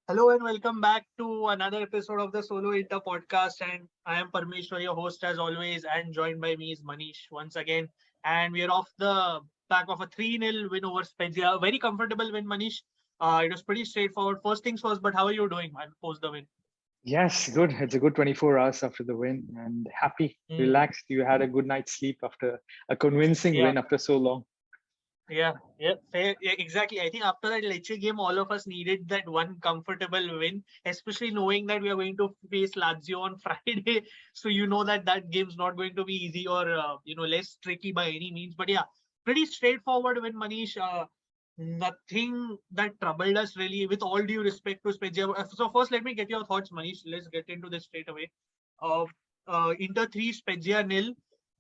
Hello and welcome back to another episode of the Solo Inter podcast. And I am Parmeshwar, your host as always, and joined by me is Manish once again. And we are off the back of a 3-0 win over Spezia. A very comfortable win, Manish. It was pretty straightforward. First things first, but how are you doing, man, post the win? Yes, good. It's a good 24 hours after the win and happy, Mm, relaxed. You had a good night's sleep after a convincing yeah. win after so long. Yeah, fair, yeah, exactly. I think after that Lecce game, all of us needed that one comfortable win, especially knowing that we are going to face Lazio on Friday. So you know that that game's not going to be easy or less tricky by any means. But yeah, pretty straightforward win, Manish. Nothing that troubled us really. With all due respect to Spezia. So first, let me get your thoughts, Manish. Let's get into this straight away. Uh, Inter 3, Spezia nil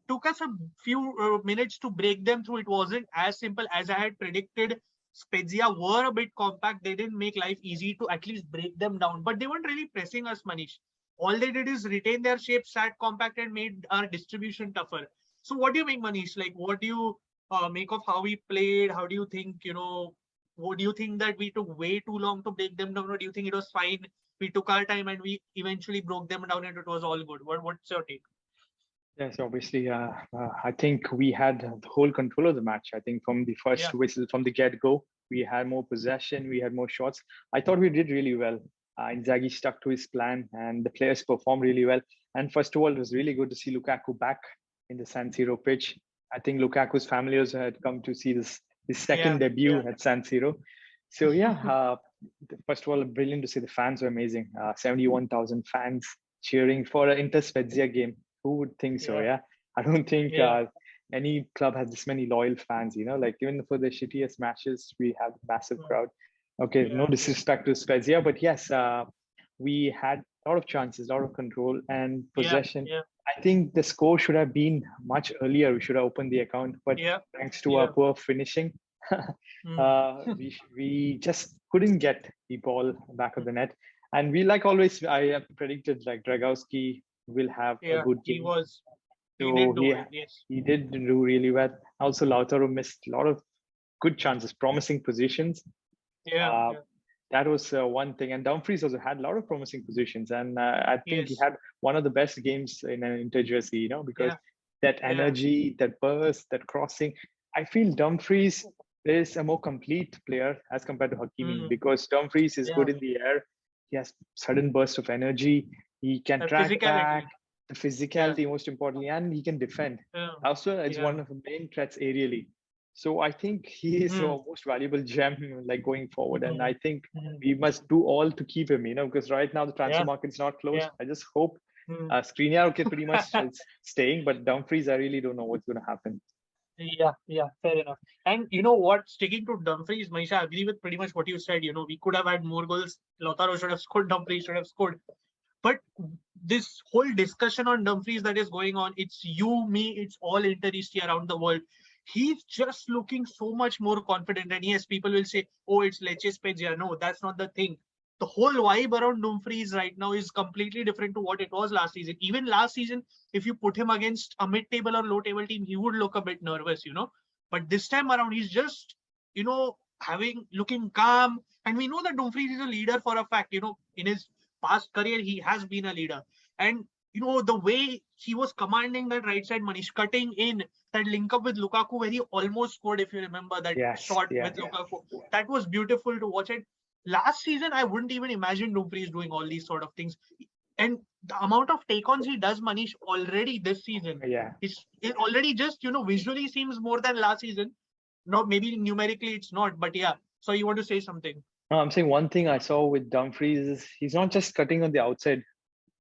took us a few minutes to break them through. It wasn't as simple as I had predicted. Spezia were a bit compact. They didn't make life easy to at least break them down, but they weren't really pressing us, Manish. All they did is retain their shape, sat compact, and made our distribution tougher. So, what do you make, Manish? Like, what do you make of how we played? How do you think, what do you think that we took way too long to break them down, or do you think it was fine? We took our time and we eventually broke them down, and it was all good. What's your take? Yes, obviously. I think we had the whole control of the match. I think from the first Yeah, whistle, from the get-go, we had more possession, we had more shots. I thought we did really well. Inzaghi stuck to his plan, and the players performed really well. And first of all, it was really good to see Lukaku back in the San Siro pitch. I think Lukaku's family also had come to see this his second yeah, yeah. debut at San Siro. So yeah, first of all, brilliant to see the fans were amazing. 71,000 fans cheering for an Inter Spezia game. Who would think so? Yeah, Yeah, I don't think yeah, any club has this many loyal fans. Like even for the shittiest matches, we have a massive mm, crowd. Okay, no yeah, yeah, disrespect to Spezia, but yes, we had a lot of chances, a lot of control and yeah, possession. yeah, I think the score should have been much earlier. We should have opened the account, but yeah, thanks to our yeah. poor finishing, Mm. we just couldn't get the ball back of the net. And we, like always, I have predicted like Dragowski will have a Yeah, good he game. was, he So did do he it. Yes. he did do really well. Also, Lautaro missed a lot of good chances, promising positions. Yeah, Uh, yeah, that was one thing. And Dumfries also had a lot of promising positions. And I think he yes, had one of the best games in an inter jersey, because yeah, that yeah, energy, that burst, that crossing. I feel Dumfries is a more complete player as compared to Hakimi mm, because Dumfries is yeah. good in the air. He has sudden burst of energy. He can And track back, physicality. the Yeah, physicality most importantly, and he can defend. yeah, Also, it's yeah. one of the main threats aerially. So I think he is Mm, our most valuable gem like going forward. And I mm, think mm, we must do all to keep him, because right now the transfer yeah, market is not closed. yeah. I just hope Mm. Skriniar, okay, pretty much is staying, but Dumfries, I really don't know what's going to happen. Yeah, yeah, fair enough. And you know what? Sticking to Dumfries, Maisha, I agree with pretty much what you said. We could have had more goals. Lautaro should have scored. Dumfries should have scored. But this whole discussion on Dumfries that is going on, it's you, me, it's all Interisti around the world. He's just looking so much more confident. And yes, people will say, oh, it's Lecce Spezia. No, that's not the thing. The whole vibe around Dumfries right now is completely different to what it was last season. Even last season, if you put him against a mid-table or low-table team, he would look a bit nervous. But this time around, he's just, having looking calm. And we know that Dumfries is a leader for a fact. In his past career, he has been a leader. And the way he was commanding that right side, Manish, cutting in that link up with Lukaku, where he almost scored, if you remember that Yes, shot yeah. with Lukaku. That was beautiful to watch. And last season, I wouldn't even imagine Dumfries doing all these sort of things. And the amount of take-ons he does, Manish, already this season, Yeah. it already just, visually seems more than last season. No, maybe numerically it's not, but yeah. So you want to say something? No, I'm saying one thing I saw with Dumfries is he's not just cutting on the outside,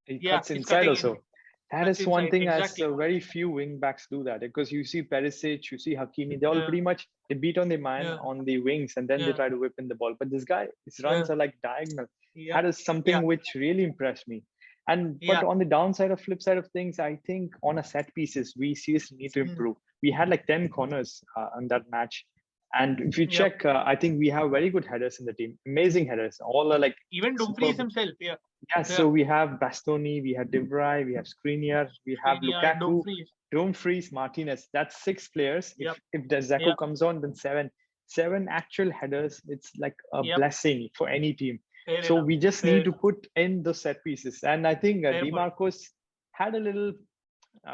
he Yeah, cuts he's inside cutting in. also. That Cuts is one inside. thing as Exactly. very few wing backs do that because you see Perisic, you see Hakimi, they all Yeah, pretty much they beat on the man yeah, on the wings and then they yeah, try to whip in the ball. But this guy, his yeah, runs are like diagonal. yeah, That is yeah, something which really impressed me. And but yeah. on the downside of flip side of things, I think on a set pieces we seriously need to Mm, improve. We had like 10 corners on that match, and if you yep. check, I think we have very good headers in the team, amazing headers. All are like Even Dumfries superb. himself. Yeah, Yeah, yeah. so we have Bastoni, we have Devray, we have Skriniar, we have Skriniar, Lukaku, Dumfries. Dumfries, Martinez. That's six players. If Yep, if the Zeko yep, comes on, then seven. Seven actual headers. It's like a yep. blessing for any team. Fair So enough. we just Fair need to enough. put in those set pieces. And I think Fair De point. Marcos had a little,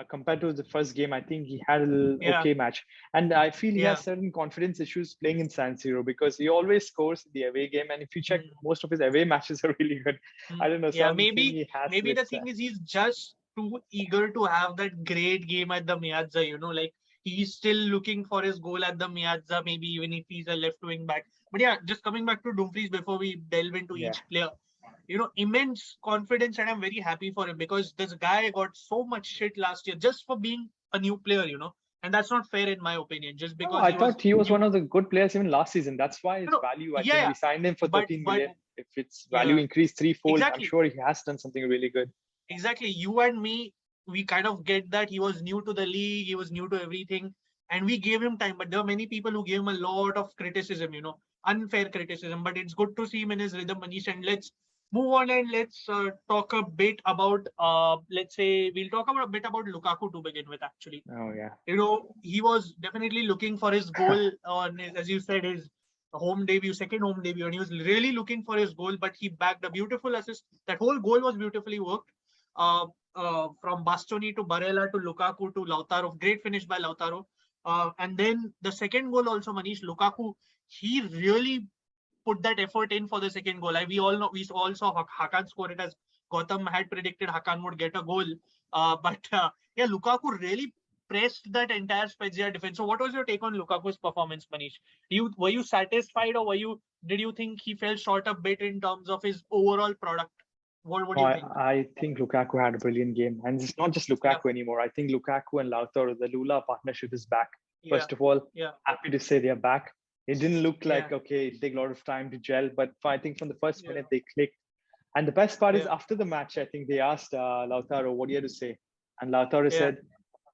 compared to the first game, I think he had a little Yeah. okay match. And I feel he Yeah. has certain confidence issues playing in San Siro because he always scores the away game. And if you check, Mm, most of his away matches are really good. I don't know, Yeah. something Maybe he has maybe with. the thing is he's just too eager to have that great game at the Miazza. Like he's still looking for his goal at the Miazza. Maybe even if he's a left wing back. But yeah, just coming back to Dumfries before we delve into Yeah. each player. Immense confidence, and I'm very happy for him because this guy got so much shit last year just for being a new player. And that's not fair in my opinion, just No, because I he was thought he was new. one of the good players even last season. That's why his value, I Yeah, think yeah, we signed him for but 13 but million. If its value yeah, increased threefold, I'm exactly, sure he has done something really good. exactly. You and me, we kind of get that he was new to the league, he was new to everything, and we gave him time. But there are many people who gave him a lot of criticism, unfair criticism. But it's good to see him in his rhythm, Manish. And let's move on and let's talk a bit about, let's say, we'll talk about a bit about Lukaku to begin with, actually. Oh yeah. He was definitely looking for his goal on, as you said, his home debut, second home debut, and he was really looking for his goal, but he backed a beautiful assist. That whole goal was beautifully worked. Uh, from Bastoni to Barella to Lukaku to Lautaro. Great finish by Lautaro. And then the second goal also, Manish, Lukaku, he really put that effort in for the second goal. We all know, we all saw Hakan score it, as Gautam had predicted Hakan would get a goal. But yeah, Lukaku really pressed that entire Spezia defense. So what was your take on Lukaku's performance, Manish? Were you satisfied, or did you think he fell short a bit in terms of his overall product? What No, do you think? I think Lukaku had a brilliant game. And it's not just Yeah, Lukaku anymore. I think Lukaku and Lautaro, the LuLa partnership is back. yeah, First of all, yeah, happy to say they're back. It didn't look yeah, like, okay, it take a lot of time to gel, but I think from the first yeah, minute they clicked. And the best part is yeah, after the match, I think they asked Lautaro, what do you have to say? And Lautaro yeah. said,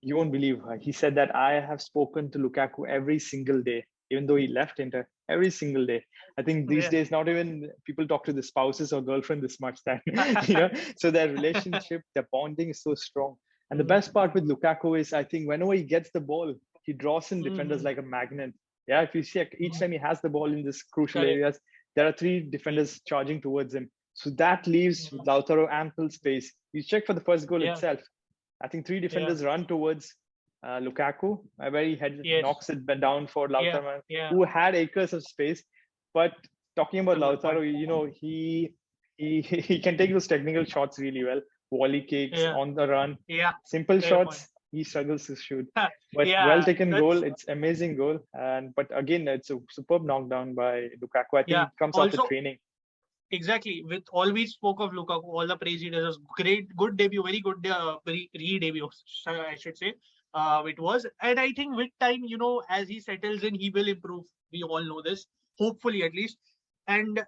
you won't believe her. He said that I have spoken to Lukaku every single day, even though he left Inter every single day. I think these Yeah. days, not even people talk to the spouses or girlfriend this much that, you know, so their relationship, their bonding is so strong. And the best part with Lukaku is, I think whenever he gets the ball, he draws in defenders Mm-hmm. like a magnet. Yeah, if you check each time he has the ball in this crucial Correct. areas, there are three defenders charging towards him. So that leaves Lautaro ample space. You check for the first goal Yeah, itself. I think three yeah, defenders run towards Lukaku, where he yes, knocks it down for yeah, Lautaro, yeah. who had acres of space. But talking That's about a good point. Lautaro, he can take those technical shots really well. Volley kicks Yeah, on the run, yeah. simple Fair point. shots. He struggles to shoot, but well Yeah, taken goal. that's It's amazing goal, and but again, it's a superb knockdown by Lukaku. I think yeah. it comes after Also, training. exactly. With all we spoke of Lukaku, all the praise he does, great, good debut, very good re-debut, I should say. It was, and I think with time, as he settles in, he will improve. We all know this, hopefully at least. And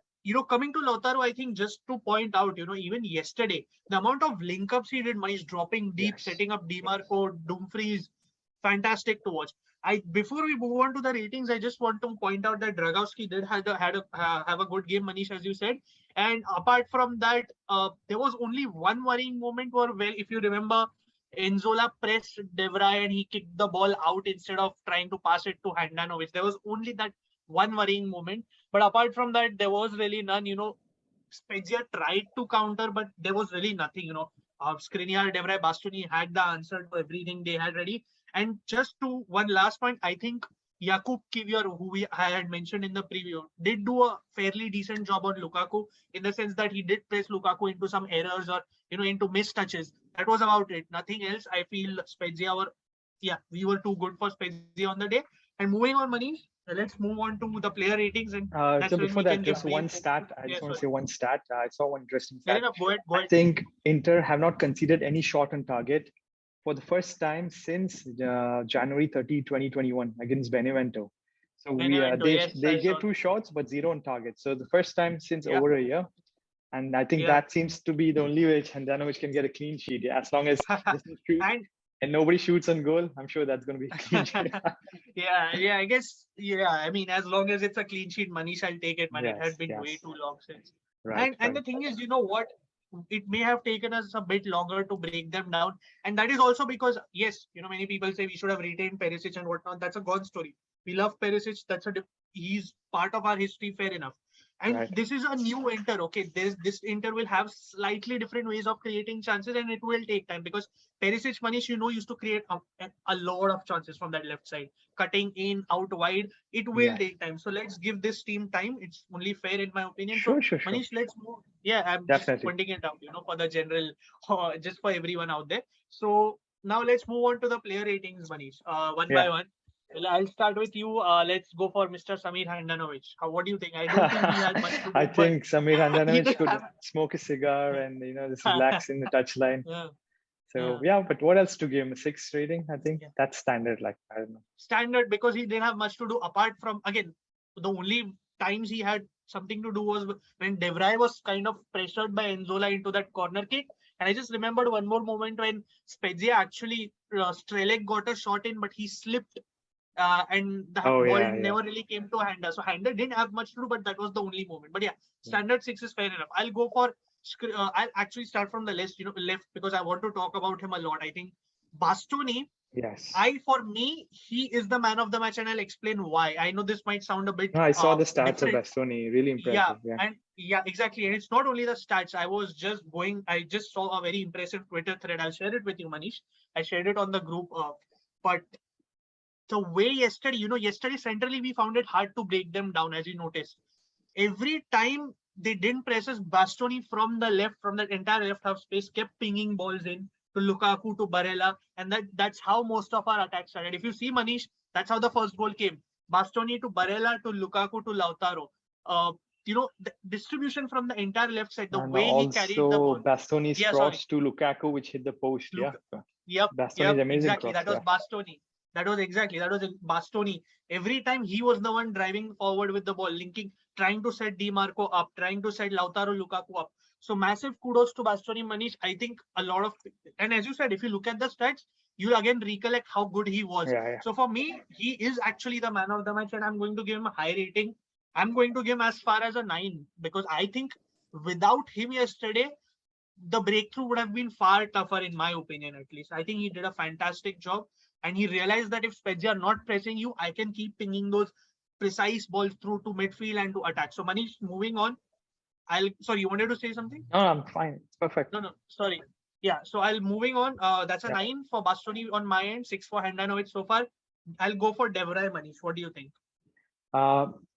coming to Lautaro, I think just to point out, even yesterday, the amount of link ups he did, Manish, dropping deep, Yes. setting up De Marco, Dumfries, fantastic to watch. Before we move on to the ratings, I just want to point out that Dragowski did have a good game, Manish, as you said. And apart from that, there was only one worrying moment where if you remember, Enzola pressed Devray and he kicked the ball out instead of trying to pass it to Handanovic. There was only that one worrying moment. But apart from that, there was really none. Spezia tried to counter, but there was really nothing. Skriniar, Devray, Bastoni had the answer to everything they had ready. And just to one last point, I think Jakub Kivior, who I had mentioned in the preview, did do a fairly decent job on Lukaku in the sense that he did press Lukaku into some errors or into missed touches. That was about it. Nothing else. I feel Spezia we were too good for Spezia on the day. And moving on, Manish, let's move on to the player ratings, and that's So when before we can that, get just brief. one stat. I Yeah, just want to sorry. say one stat. I saw one interesting Fair stat. enough. Go ahead. Go I ahead. think Inter have not conceded any shot on target for the first time since January 30, 2021 against Benevento. So Benevento. Yes, they I gave saw. two shots but zero on target. So the first time since Yeah. over a year. And I think Yeah. that seems to be the only way Handanovic can get a clean sheet. Yeah, as long as he doesn't shoot And and nobody shoots on goal, I'm sure that's going to be a clean sheet. yeah, I guess, I mean, as long as it's a clean sheet, Manish, I'll take it, man. It had Yes, been way yes. too long since. Right, And right. the thing is, you know what? It may have taken us a bit longer to break them down. And that is also because, yes, many people say we should have retained Perisic and whatnot. That's a gone story. We love Perisic. He's part of our history, fair enough. And Right. this is a new enter. Okay, this enter will have slightly different ways of creating chances, and it will take time because Perisic, Manish, used to create a lot of chances from that left side, cutting in, out wide. It will Yes. take time. So let's give this team time. It's only fair in my opinion. So Sure, sure, sure. Manish, let's move. Yeah, I'm just Definitely. pointing it out, for the general, just for everyone out there. So now let's move on to the player ratings, Manish, one by Yeah. one. Well, I'll start with you. Let's go for Mr. Samir Handanovic. What do you think? I don't think he had much to I do, but think Samir he Handanovic did could have. smoke a cigar and just relax in the touchline. Yeah, So yeah, yeah, but what else to give him? A 6 rating? I think yeah. that's standard. Like, I don't know. Standard because he didn't have much to do apart from, again, the only times he had something to do was when De Vrij was kind of pressured by Enzola into that corner kick. And I just remembered one more moment when Spezia actually, Strelec got a shot in, but he slipped, and the Oh ball yeah, yeah. never really came to Hander. So Hander didn't have much to do, but that was the only moment. But yeah, Yeah. standard 6 is fair enough. I'll go for. I'll actually start from the list, left because I want to talk about him a lot. I think Bastoni. Yes. For me, he is the man of the match, and I'll explain why. I know this might sound a bit No, I saw the stats of different. Bastoni. Really Yeah, impressive. Yeah. and yeah, exactly. And it's not only the stats. I just saw a very impressive Twitter thread. I'll share it with you, Manish. I shared it on the group. But the way yesterday, yesterday centrally we found it hard to break them down, as you noticed. Every time they didn't press us, Bastoni from the left, from that entire left half space, kept pinging balls in to Lukaku, to Barella, and that's how most of our attacks started. If you see, Manish, that's how the first goal came. Bastoni to Barella to Lukaku to Lautaro. The distribution from the entire left side, the And way he carried the also ball. Bastoni's Yeah, sorry. cross to Lukaku, which hit the post. Yeah. Luke. Yep, Bastoni's yep, amazing exactly. cross. That was Yeah. Bastoni. That was Bastoni. Every time he was the one driving forward with the ball, linking, trying to set De Marco up, trying to set Lautaro Lukaku up. So massive kudos to Bastoni, Manish. I think a lot of, and as you said, if you look at the stats, you'll again recollect how good he was. Yeah. Yeah. So for me, he is actually the man of the match, and I'm going to give him a high rating. I'm going to give him as far as a 9 because I think without him yesterday, the breakthrough would have been far tougher, in my opinion, at least. I think he did a fantastic job, and he realized that if Spezia are not pressing you, I can keep pinging those precise balls through to midfield and to attack. So, Manish, moving on. Sorry, you wanted to say something? No, I'm fine. It's perfect. No, sorry. Yeah, so I'll moving on. That's a Yeah. 9 for Bastoni on my end, 6 for Handanovic so far. I'll go for De Vrij, Manish. What do you think?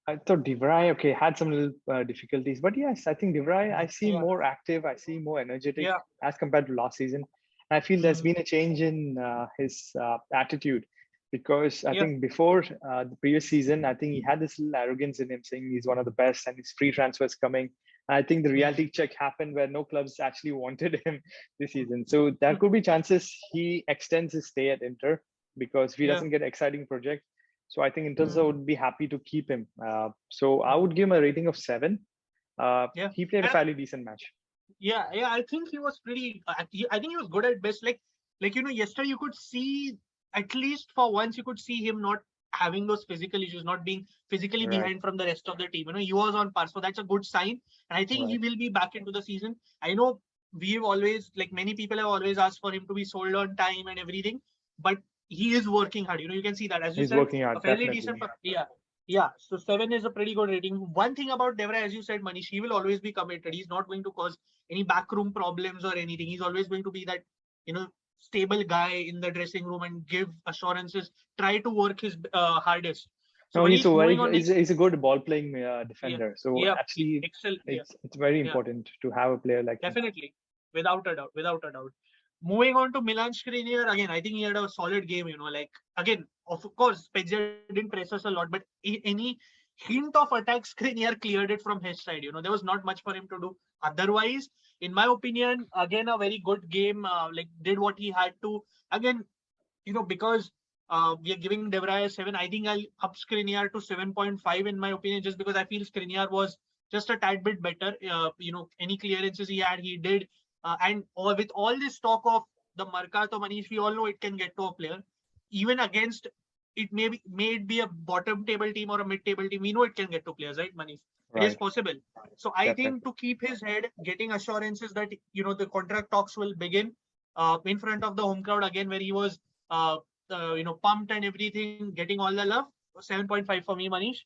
I thought De Vrij, okay, had some little difficulties, but yes, I think De Vrij, I see Yeah, more active, I see more energetic yeah. as compared to last season. I feel there's been a change in his attitude because I Yeah, think before the previous season, I think he had this little arrogance in him saying he's one of the best and his free transfers coming. And I think the reality check happened where no clubs actually wanted him this season. So there could be chances he extends his stay at Inter because if he yeah. doesn't get exciting project. So I think Inter would be happy to keep him. So I would give him a rating of 7. Yeah. He played a And fairly decent match. yeah. I think he was pretty. I think he was good at best. Yesterday you could see, at least for once, you could see him not having those physical issues, not being physically Right, behind from the rest of the team. He was on par, so that's a good sign. And I think he right. will be back into the season. I know we've always, like many people have always asked for him to be sold on time and everything, but he is working hard. You can see that, as you He's said, working a hard, fairly definitely. decent. Yeah. Yeah, so 7 is a pretty good rating. One thing about Devra, as you said, Manish, he will always be committed. He's not going to cause any backroom problems or anything. He's always going to be that, stable guy in the dressing room and give assurances, try to work his hardest. So No, he's a Manish, moving very on he's next. a, he's a good ball playing Yeah, defender. So yeah, actually, excel. Yeah, it's very yeah. important to have a player like him. Definitely. Without a doubt. Without a doubt. Moving on to Milan Skriniar, again, I think he had a solid game, again, of course, Spezia didn't press us a lot, but any hint of attack, Skriniar cleared it from his side. There was not much for him to do. Otherwise, in my opinion, again, a very good game, did what he had to. Again, because we are giving De Vrij a 7, I think I'll up Skriniar to 7.5 in my opinion, just because I feel Skriniar was just a tad bit better. Any clearances he had, he did. With all this talk of the Mercato Manish, we all know it can get to a player. Even against it, may it be a bottom table team or a mid table team, we know it can get to players, right, Manish? It is Right, possible. So I think definitely. to keep his head, getting assurances that the contract talks will begin in front of the home crowd again, where he was pumped and everything, getting all the love. 7.5 for me, Manish.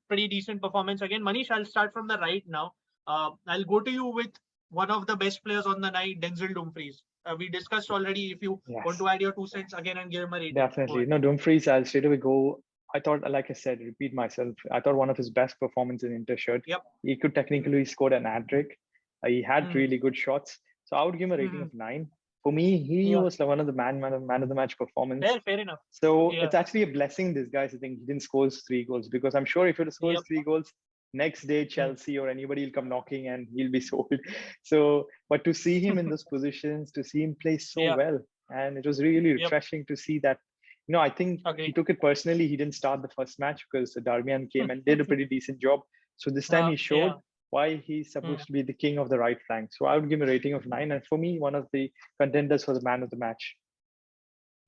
Pretty decent performance again. Manish, I'll start from the right now. I'll go to you with one of the best players on the night, Denzel Dumfries. We discussed already. If you want to add your 2 cents again and give him a rating. Definitely. No, Dumfries, I'll straight away go. I thought, like I said, repeat myself. I thought one of his best performances in Inter shirt. Yep. He could technically scored an hat-trick. He had really good shots. So I would give him a rating of 9. For me, he was one of the man of the match performance. Fair enough. So it's actually a blessing, this guy. I think he didn't score 3 goals, because I'm sure if he scores 3 goals, next day Chelsea or anybody will come knocking and he'll be sold. So, but to see him in those positions, to see him play so well, and it was really refreshing to see that. I think he took it personally. He didn't start the first match because Darmian came and did a pretty decent job. So this time he showed why he's supposed to be the king of the right flank. So I would give him a rating of 9. And for me, one of the contenders for the man of the match.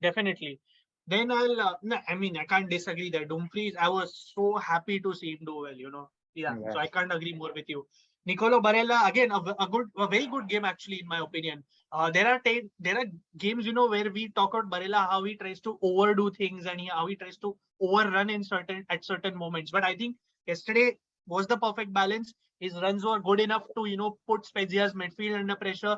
Definitely. Then I can't disagree that Dumfries, I was so happy to see him do well, So I can't agree more with you. Nicolo Barella, again, a very good game, actually, in my opinion. There are games, where we talk about Barella, how he tries to overdo things and how he tries to overrun at certain moments. But I think yesterday was the perfect balance. His runs were good enough to, put Spezia's midfield under pressure.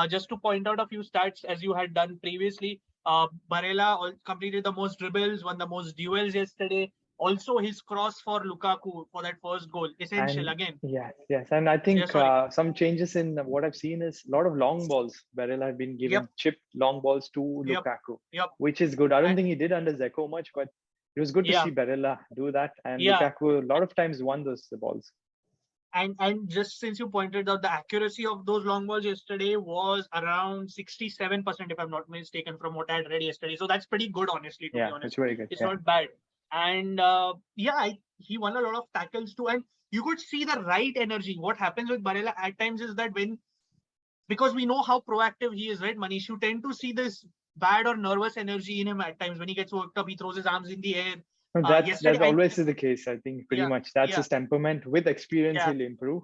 Just to point out a few stats, as you had done previously, Barella completed the most dribbles, won the most duels yesterday. Also, his cross for Lukaku for that first goal, essential again. Yes. And I think some changes in what I've seen is a lot of long balls. Barella have been given chipped long balls to Lukaku, which is good. I don't think he did under Zeko much, but it was good to see Barella do that. And Lukaku a lot of times won those balls. And just since you pointed out, the accuracy of those long balls yesterday was around 67%, if I'm not mistaken, from what I had read yesterday. So that's pretty good, honestly, to be honest. It's very good. It's not bad. And he won a lot of tackles too. And you could see the right energy. What happens with Barella at times is that because we know how proactive he is, right, Manish, you tend to see this bad or nervous energy in him at times. When he gets worked up, he throws his arms in the air. That's always the case. I think pretty much that's his temperament. With experience, he'll improve.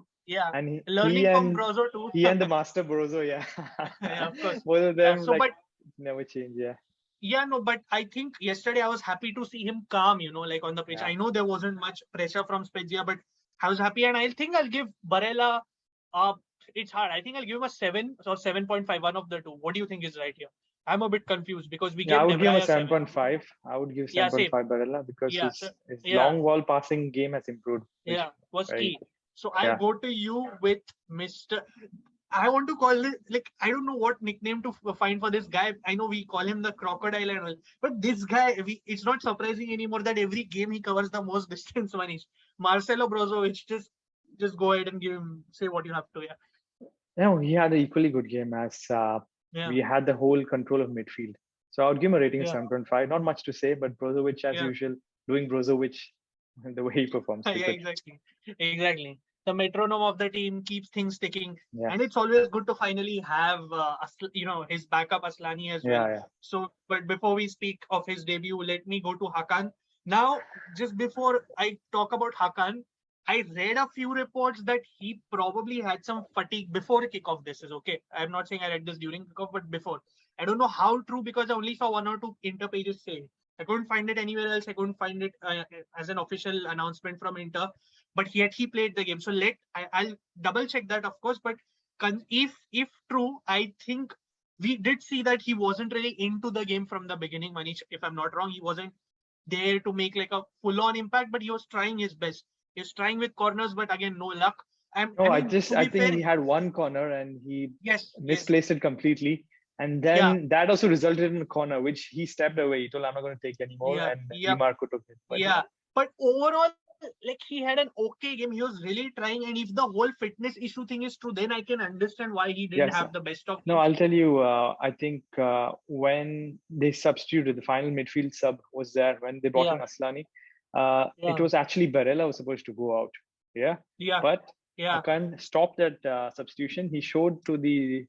And learning from Brozo too. He and the master Brozo, of course. Both of them never change. But I think yesterday I was happy to see him calm, like on the pitch. I know there wasn't much pressure from Spezia, but I was happy, and I think I'll give Barella. It's hard. I think I'll give him a 7 or 7.5, one of the two. What do you think is right here? I'm a bit confused because we gave I would give him a 7.5. I would give 7.5 Barella because his long ball passing game has improved. Was key. So I'll go to you with Mr. I want to call it, I don't know what nickname to find for this guy. I know we call him the crocodile and all, but this guy, it's not surprising anymore that every game he covers the most distance, Manish. Marcelo Brozovic, just go ahead and say what you have to. He had an equally good game as we had the whole control of midfield. So I would give him a rating of 7.5. Not much to say, but Brozovic, as usual, doing Brozovic the way he performs. Exactly. The metronome of the team keeps things ticking, and it's always good to finally have his backup Aslani as well. So, but before we speak of his debut, let me go to Hakan. Now, just before I talk about Hakan, I read a few reports that he probably had some fatigue before kickoff. This is okay. I'm not saying I read this during kickoff, but before. I don't know how true, because I only saw 1 or 2 Inter pages saying. I couldn't find it anywhere else. I couldn't find it as an official announcement from Inter. But yet he played the game. So I'll double check that, of course. But if true, I think we did see that he wasn't really into the game from the beginning, Manish. If I'm not wrong, he wasn't there to make like a full-on impact, but he was trying his best. He was trying with corners, but again, no luck. I think he had one corner and he misplaced it completely. And then that also resulted in a corner, which he stepped away. He told, I'm not going to take anymore. And De Marco took it. But overall, he had an okay game. He was really trying. And if the whole fitness issue thing is true, then I can understand why he didn't have the best of games. No, I'll tell you, I think when they substituted, the final midfield sub was there, when they brought in Aslani, it was actually Barella was supposed to go out. But Hakan stopped that substitution. He showed to the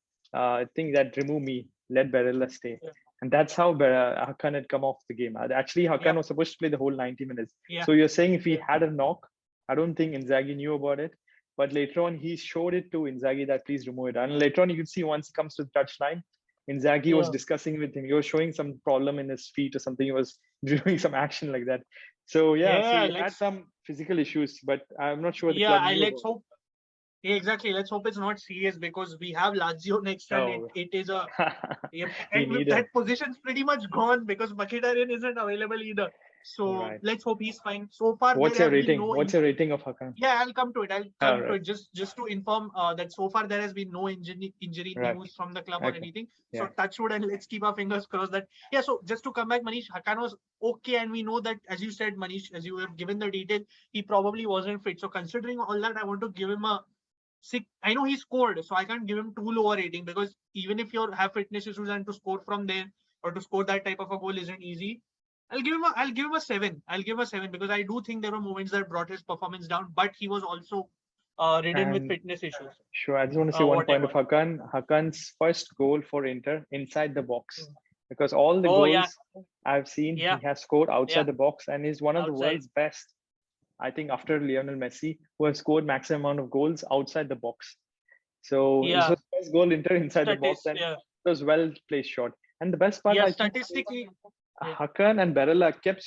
thing that remove me, let Barella stay. And that's how Hakan had come off the game. Actually, Hakan was supposed to play the whole 90 minutes. So you're saying if he had a knock, I don't think Inzaghi knew about it. But later on, he showed it to Inzaghi that please remove it. And later on, you can see once he comes to the touchline, Inzaghi was discussing with him. He was showing some problem in his feet or something. He was doing some action like that. So he had some physical issues, but I'm not sure the Yeah, club I knew let's about hope. Yeah, exactly. Let's hope it's not serious because we have Lazio next, and it. it is a. Yep, We and with need him. that position's pretty much gone because Mkhitaryan isn't available either. So Right. let's hope he's fine. So far, there What's your has been rating? no. What's your rating of Hakan? Yeah, I'll come to it. I'll All come to right. it. Just to inform that so far there has been no injury Right. news from the club or Okay. anything. Yeah. So touch wood and let's keep our fingers crossed that. Yeah. So just to come back, Manish, Hakan was okay, and we know that as you said, Manish, as you have given the detail, he probably wasn't fit. So considering all that, I want to give him a six. I know he scored, so I can't give him too low a rating because even if you have fitness issues and to score from there or to score that type of a goal isn't easy. I'll give him a 7. I'll give him a 7 because I do think there were moments that brought his performance down, but he was also ridden with And fitness issues. sure, I just want to say one point of Whatever. Hakan. Hakan's first goal for Inter inside the box, because all the Oh yeah, goals I've seen yeah, he has scored yeah. outside the box, and is one of the Outside. world's best. I think after Lionel Messi, who has scored maximum amount of goals outside the box. So it was Yeah. his first goal Inter inside the box, and Yeah. it was well placed shot. And the best part, Yeah. I think, Statistically. Yeah. Hakan and Barella kept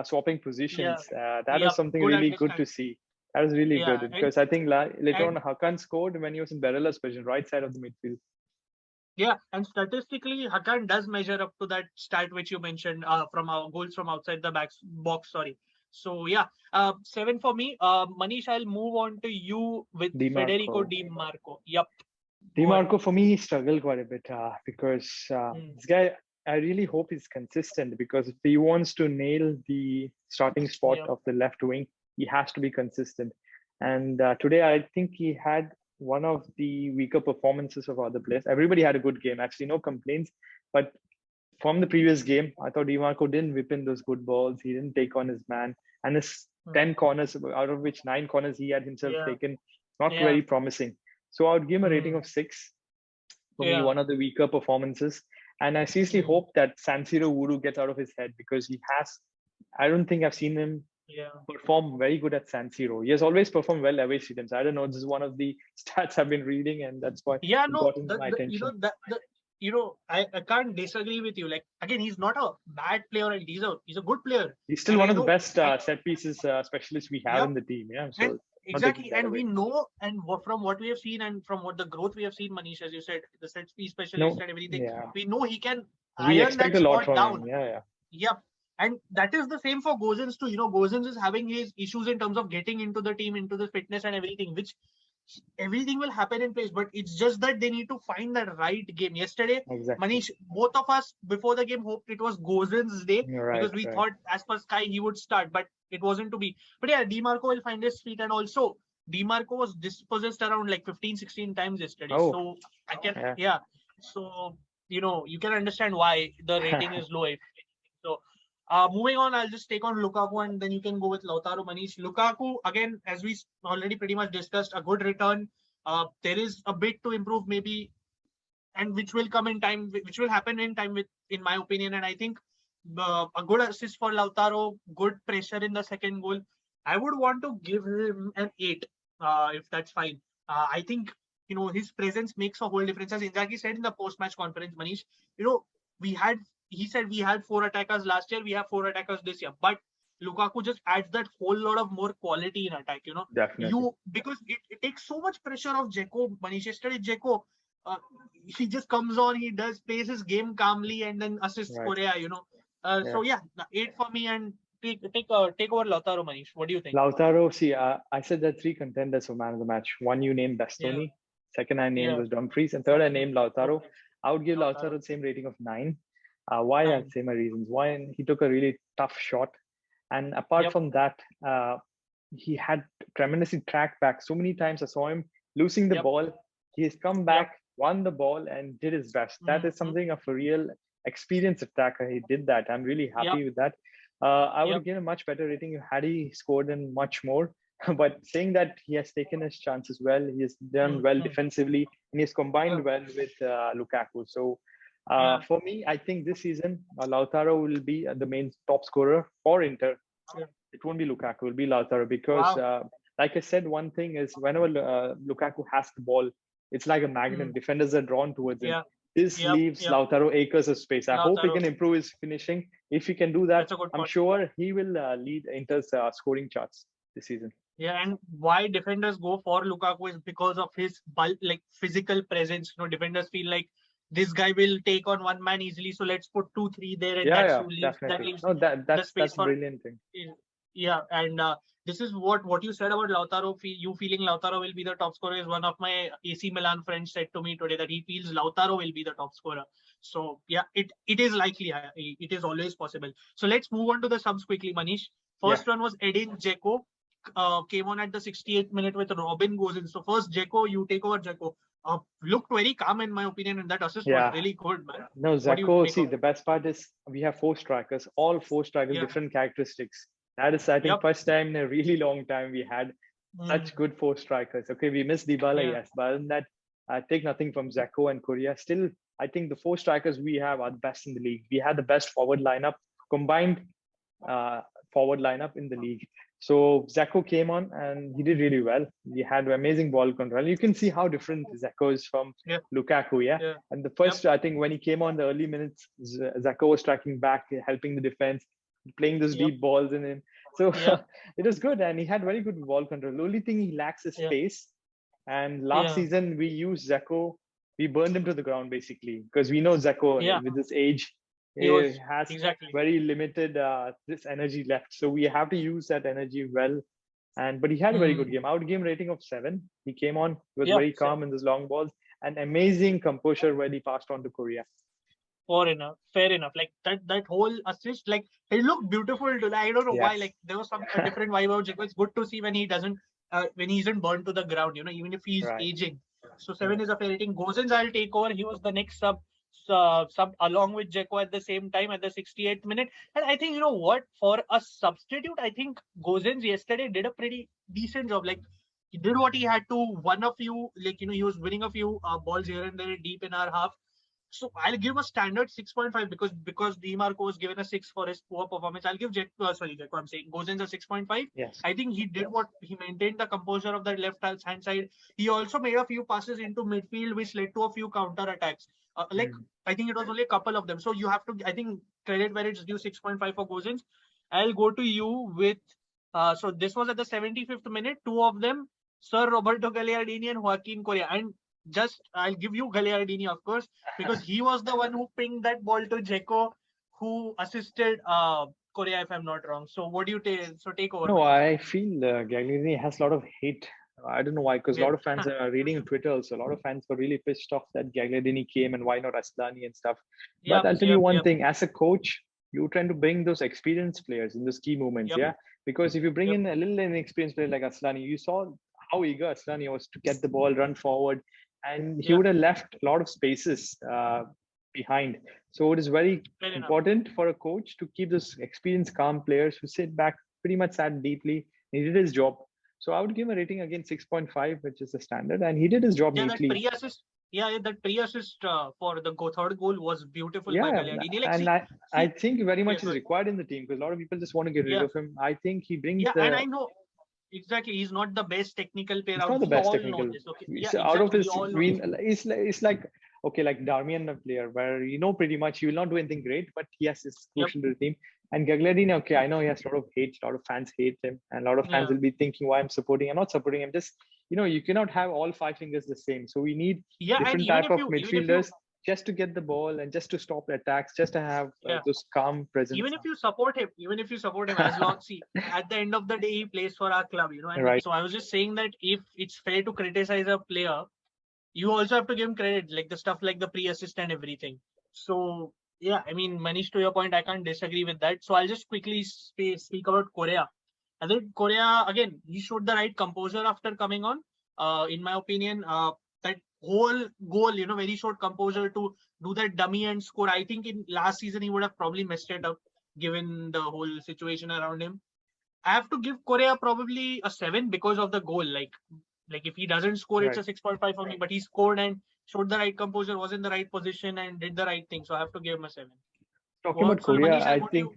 swapping Yeah. positions. That Yeah. was something Good really good understand. to see. That was really Yeah. good because I think later on And Hakan scored when he was in Barella's position, right side of the midfield. yeah, and statistically, Hakan does measure up to that stat which you mentioned from our goals from outside the box. Sorry. So yeah, 7 for me. Manish, I'll move on to you with Di Federico Marco. Di Marco. Yep. Di Go ahead. Marco for me struggled quite a bit because Hmm. this guy, I really hope he's consistent, because if he wants to nail the starting spot Yeah. of the left wing, he has to be consistent. And today, I think he had one of the weaker performances of other players. Everybody had a good game, actually, no complaints. But from the previous game, I thought Di Marco didn't whip in those good balls. He didn't take on his man. And his Hmm. 10 corners, out of which 9 corners he had himself Yeah. taken, not Yeah. very promising. So I would give him a rating Hmm. of 6. For me, Yeah. one of the weaker performances. And I seriously Hmm. hope that San Siro voodoo gets out of his head, because I don't think I've seen him Yeah. perform very good at San Siro. He has always performed well away stadiums. I don't know. This is one of the stats I've been reading, and that's why Yeah. it No. got into my attention. I can't disagree with you. Like again, he's not a bad player, and he's a good player. He's still And one I of the know. best set pieces specialists we have Yep. in the team. Yeah, And so not taking exactly, that and we away. know, and from what we have seen, and from what the growth we have seen, Manish, as you said, the set piece specialist No, and everything, yeah, we know he can we iron expect that a lot spot from down. him. Yeah, yeah. Yep. And that is the same for Gozens too. Gozens is having his issues in terms of getting into the team, into the fitness and everything, which everything will happen in place. But it's just that they need to find that right game. Yesterday, Exactly. Manish, both of us before the game hoped it was Gozens' day Right, because we right. thought as per Sky he would start, but it wasn't to be. But yeah, Di Marco will find his feet, and also Di Marco was dispossessed around like 15, 16 times yesterday. Oh, So I can, yeah. yeah. So you can understand why the rating is low. So, moving on, I'll just take on Lukaku and then you can go with Lautaro. Manish. Lukaku, again, as we already pretty much discussed, a good return. There is a bit to improve, maybe, and which will come in time, which will happen in time, in my opinion. And I think a good assist for Lautaro, good pressure in the second goal. I would want to give him an 8, if that's fine. I think his presence makes a whole difference. As Inzaghi said in the post-match conference, Manish, we had he said we had 4 attackers last year, we have 4 attackers this year, but Lukaku just adds that whole lot of more quality in attack. Definitely. Because it takes so much pressure off Dzeko. Manish, yesterday Dzeko, uh, he just comes on, he plays his game calmly, and then assists Right. Korea. Yeah. So yeah, the 8 for me, and take over Lautaro. Manish, what do you think? Lautaro, see, I said there are 3 contenders for man of the match. One you named Yeah, Bastoni, second I named yeah, was Dumfries, and third I Dumfries, named Lautaro. Dumfries, I would give Lautaro Lautaro, the same rating of 9. Why? I'd 9. say my reasons. One, he took a really tough shot, and apart Yep, from that, he had tremendously tracked back. So many times I saw him losing the yep, ball. He has come yep. back, won the ball, and did his best. That is Mm-hmm. something of a real experienced attacker. He did that. I'm really Yep, happy with that. I would yep. have given a much better rating had he scored in much more. But saying that, he has taken his chances well, he has done well Mm-hmm. defensively, and he's combined Yep. well with Lukaku. So Yeah, for me, I think this season Lautaro will be the main top scorer for Inter. yeah. It won't be Lukaku, it will be Lautaro, because, Wow. like I said, one thing is whenever Lukaku has the ball, it's like a magnet. Mm. Defenders are drawn towards him. Yeah, This yep, leaves yep. Lautaro acres of space. I hope he Lautaro. can improve his finishing. If he can do that, That's a good I'm point. sure he will lead Inter's scoring charts. this season. Yeah, and why defenders go for Lukaku is because of his bulk, like physical presence. Defenders feel like this guy will take on one man easily, so let's put 2, 3 there, and Yeah, that definitely. leaves No, the space that's a for. brilliant thing. Yeah, and this is what you said about Lautaro. You feeling Lautaro will be the top scorer is one of my AC Milan friends said to me today that he feels Lautaro will be the top scorer. So yeah, it is likely. It is always possible. So let's move on to the subs quickly, Manish. First one was Edin Dzeko. Came on at the 68th minute with Robin goes in. So first, Dzeko, you take over. Dzeko looked very calm in my opinion, and that assist was really good, man. No, What do you Zako, make see, of the best part is we have 4 strikers, all 4 strikers, different characteristics. That is, I think, first time in a really long time we had such good 4 strikers. Okay, we missed Dybala, yes, but other than that, I take nothing from Zako and Korea. Still, I think the 4 strikers we have are the best in the league. We had the best forward lineup, combined forward lineup in the league. So Zako came on and he did really well. He had amazing ball control. You can see how different Zako is from Lukaku, And the first, I think, when he came on the early minutes, Zako was tracking back, helping the defense, playing those deep balls in him. So it was good, and he had very good ball control. The only thing he lacks is pace. And last season we used Zako. We burned him to the ground basically because we know Zako with his age he has very limited this energy left. So we have to use that energy well. But he had a very good game. Out game rating of 7. He came on, was very calm in those long balls, and amazing composure when he passed on to Korea. Fair enough. Like that whole assist, like it looked beautiful. I don't know why. Like there was a different vibe out. It's good to see when he doesn't, when he isn't burned to the ground. Even if he's aging. So 7 is a fair rating. Gozens, I'll take over. He was the next sub along with Dzeko at the same time at the 68th minute. And I think what, for a substitute, I think Gozens yesterday did a pretty decent job. Like he did what he had to. Won a few. Like he was winning a few balls here and there deep in our half. So I'll give a standard 6.5 because De Marco was given a 6 for his poor performance. I'll give Dzeko, I'm saying Gozens a 6.5. Yes. I think he did what he maintained the composure of that left hand side. He also made a few passes into midfield, which led to a few counter attacks. I think it was only a couple of them. So you have to, I think, credit where it's due. 6.5 for Gozens. I'll go to you with. So this was at the 75th minute. 2 of them, Sir Roberto Gagliardini and Joaquin Correa. And I'll give you Gagliardini, of course, because he was the one who pinged that ball to Dzeko, who assisted Correa, if I'm not wrong. So what do you take? So take over. No, I feel Gagliardini has a lot of hate. I don't know why, because a lot of fans are reading on Twitter also. A lot of fans were really pissed off that Gagliardini came and why not Asllani and stuff. But I'll tell you one thing, as a coach, you're trying to bring those experienced players in those key moments, Because if you bring in a little inexperienced player like Asllani, you saw how eager Asllani was to get the ball, run forward, and he would have left a lot of spaces behind. So it is very important for a coach to keep those experienced, calm players who sit back, pretty much sat deeply. He did his job. So I would give him a rating again 6.5, which is the standard, and he did his job neatly. That pre-assist for the third goal was beautiful by Gagliardini. And I think very much is required in the team because a lot of people just want to get rid of him. I think he brings and I know. Exactly, he's not the best technical player. He's not the best technical. Out of his, it's like like Darmian player where pretty much he will not do anything great, but yes, it's crucial to the team. And Gagliardini, I know he has a lot of hate, a lot of fans hate him, and a lot of fans will be thinking why I'm not supporting him. Just you cannot have all 5 fingers the same. So we need different type of midfielders just to get the ball and just to stop attacks, just to have those calm presence. Even if you support him, as long at the end of the day he plays for our club, And so I was just saying that if it's fair to criticize a player, you also have to give him credit, like the stuff like the pre-assist and everything. So I mean, Manish, to your point, I can't disagree with that. So I'll just quickly speak about Correa. I think Correa, again, he showed the right composure after coming on. In my opinion, that whole goal, very short composure to do that dummy and score. I think in last season he would have probably messed it up given the whole situation around him. I have to give Correa probably a 7 because of the goal. Like if he doesn't score, it's a 6.5 for me. But he scored and showed the right composure, was in the right position, and did the right thing. So I have to give him a 7. Talking about Correa, I think.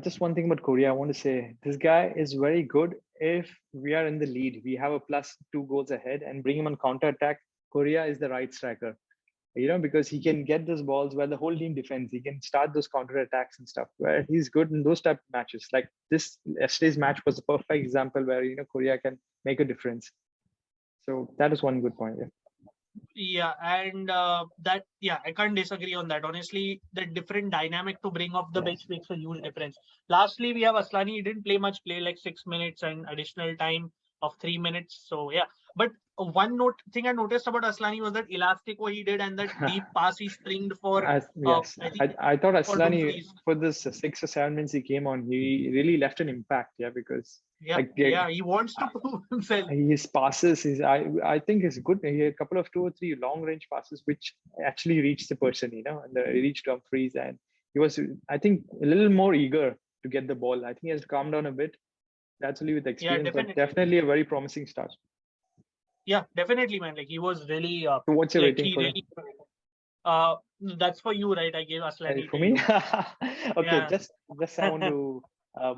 Just one thing about Korea, I want to say this guy is very good. If we are in the lead, we have a +2 goals ahead and bring him on counter attack. Korea is the right striker. because he can get those balls where the whole team defends. He can start those counter attacks and stuff where he's good in those type of matches. Like yesterday's match was a perfect example where, Korea can make a difference. So that is one good point. Yeah. Yeah, and I can't disagree on that. Honestly, the different dynamic to bring off the bench makes a huge difference. Lastly, we have Aslani. He didn't play much, play like 6 minutes and additional time of 3 minutes. So yeah, but one thing I noticed about Aslani was that elastic what he did and that deep pass he stringed for. Yes, I thought Aslani Dumfries. for this 6 or 7 minutes he came on, he really left an impact. Yeah, because he wants to prove himself. His passes, I think is good. He had a couple of 2 or 3 long range passes which actually reached the person, and he reached Dumfries, and he was, I think, a little more eager to get the ball. I think he has to calm down a bit. That's only with experience, but definitely a very promising start. Yeah, definitely, man. Like he was really. So what's your rating for him? That's for you, right? I gave Aslani for me. Okay, just I want to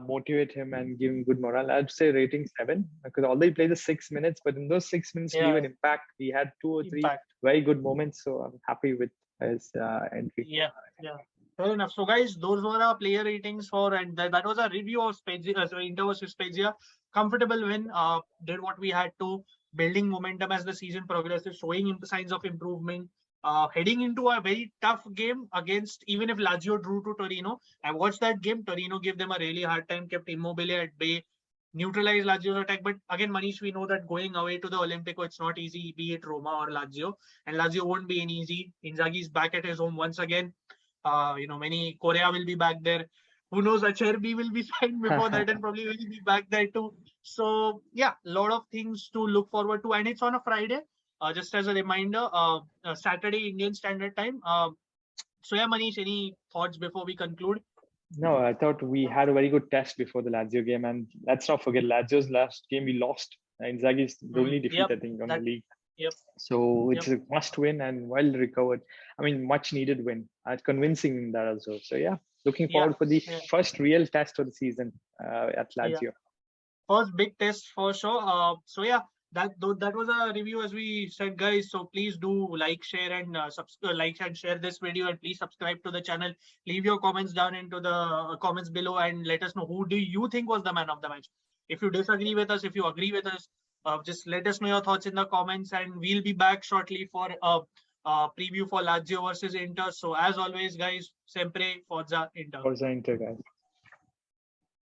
motivate him and give him good morale. I'd say rating 7 because although he played the 6 minutes, but in those 6 minutes to leave an impact, he had 2 or 3 very good moments. So I'm happy with his entry. Yeah. Fair enough. So guys, those were our player ratings and that was a review of Spezia, Inter versus Spezia. Comfortable win. Did what we had to. Building momentum as the season progresses, showing signs of improvement. Heading into a very tough game against, even if Lazio drew to Torino. I watched that game. Torino gave them a really hard time, kept Immobile at bay, neutralized Lazio's attack. But again, Manish, we know that going away to the Olimpico, it's not easy, be it Roma or Lazio. And Lazio won't be an easy. Inzaghi's back at his home once again. Many Korea will be back there. Who knows, Acherbi will be signed before that and probably will be back there too. So yeah, a lot of things to look forward to. And it's on a Friday. Just as a reminder, Saturday Indian Standard Time. So yeah, Manish, any thoughts before we conclude? No, I thought we had a very good test before the Lazio game, and let's not forget Lazio's last game we lost. Inzaghi's the only defeat I think on the league. Yep. So it's a must win and well recovered. I mean, much needed win. Convincing in that also. So yeah, looking forward for the first real test of the season at Lazio. First big test for sure. So yeah, that was a review as we said, guys. So please do like, share, and like and share this video, and please subscribe to the channel. Leave your comments down into the comments below, and let us know who do you think was the man of the match. If you disagree with us, if you agree with us, just let us know your thoughts in the comments, and we'll be back shortly for a preview for Lazio versus Inter. So as always, guys, sempre Forza Inter. Forza Inter, guys.